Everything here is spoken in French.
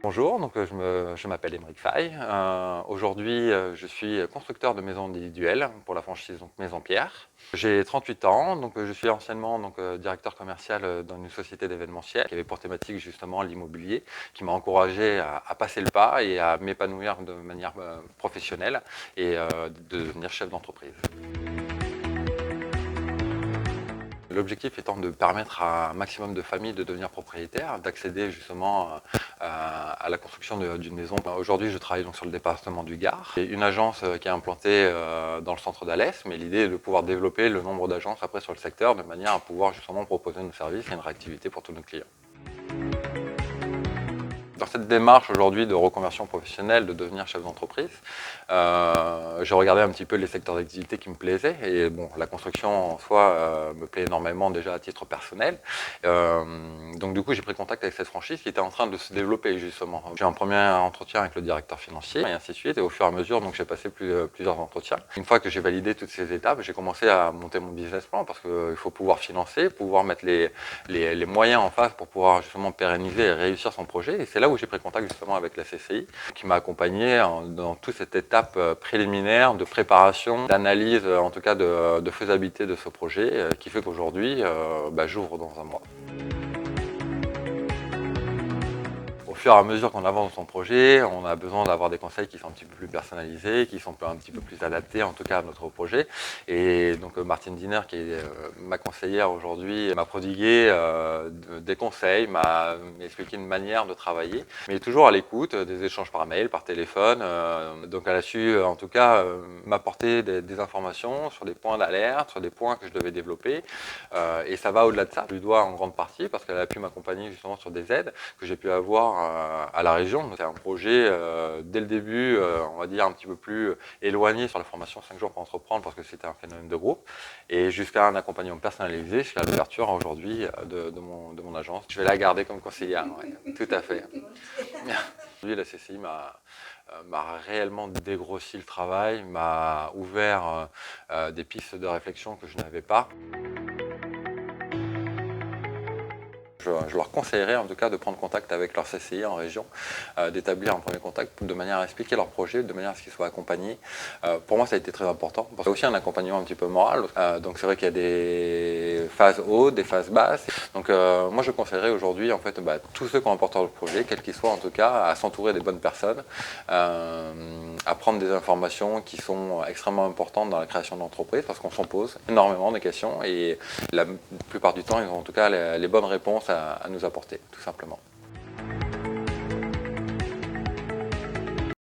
Bonjour, je m'appelle Émeric Faye. Aujourd'hui, je suis constructeur de maisons individuelles pour la franchise Maison Pierre. J'ai 38 ans, je suis anciennement directeur commercial dans une société d'événementiel qui avait pour thématique justement l'immobilier, qui m'a encouragé à passer le pas et à m'épanouir de manière professionnelle et de devenir chef d'entreprise. L'objectif étant de permettre à un maximum de familles de devenir propriétaires, d'accéder justement à la construction d'une maison. Aujourd'hui, je travaille donc sur le département du Gard. C'est une agence qui est implantée dans le centre d'Alès, mais l'idée est de pouvoir développer le nombre d'agences après sur le secteur de manière à pouvoir justement proposer nos services et une réactivité pour tous nos clients. Dans cette démarche aujourd'hui de reconversion professionnelle, de devenir chef d'entreprise, j'ai regardé un petit peu les secteurs d'activité qui me plaisaient et bon, la construction en soi me plaît énormément déjà à titre personnel. Donc du coup j'ai pris contact avec cette franchise qui était en train de se développer justement. J'ai eu un premier entretien avec le directeur financier et ainsi de suite et au fur et à mesure donc j'ai passé plusieurs entretiens. Une fois que j'ai validé toutes ces étapes, j'ai commencé à monter mon business plan parce qu'il faut pouvoir financer, pouvoir mettre les moyens en face pour pouvoir justement pérenniser et réussir son projet. Et c'est là où j'ai pris contact justement avec la CCI qui m'a accompagné dans toute cette étape préliminaire de préparation, d'analyse en tout cas de faisabilité de ce projet qui fait qu'aujourd'hui j'ouvre dans un mois. Au fur et à mesure qu'on avance dans son projet, on a besoin d'avoir des conseils qui sont un petit peu plus personnalisés, qui sont un petit peu plus adaptés en tout cas à notre projet. Et donc Martine Diner, qui est ma conseillère aujourd'hui, m'a prodigué des conseils, m'a expliqué une manière de travailler, mais toujours à l'écoute, des échanges par mail, par téléphone. Donc elle a su en tout cas m'apporter des informations sur des points d'alerte, sur des points que je devais développer. Et ça va au-delà de ça. Je lui dois en grande partie parce qu'elle a pu m'accompagner justement sur des aides que j'ai pu avoir à la région. C'est un projet dès le début, on va dire un petit peu plus éloigné sur la formation 5 jours pour entreprendre parce que c'était un phénomène de groupe et jusqu'à un accompagnement personnalisé jusqu'à l'ouverture aujourd'hui de mon agence. Je vais la garder comme conseillère, ouais, tout à fait. Aujourd'hui, la CCI m'a réellement dégrossi le travail, m'a ouvert des pistes de réflexion que je n'avais pas. Je leur conseillerais en tout cas de prendre contact avec leur CCI en région, d'établir un premier contact de manière à expliquer leur projet, de manière à ce qu'ils soient accompagnés. Pour moi ça a été très important, parce qu'il y a aussi un accompagnement un petit peu moral, donc c'est vrai qu'il y a des phases hautes, des phases basses. Donc moi je conseillerais aujourd'hui en fait tous ceux qui ont un porteur de projet, quel qu'il soit en tout cas, à s'entourer des bonnes personnes, à prendre des informations qui sont extrêmement importantes dans la création d'entreprise, parce qu'on s'en pose énormément de questions et la plupart du temps ils ont en tout cas les bonnes réponses à nous apporter, tout simplement.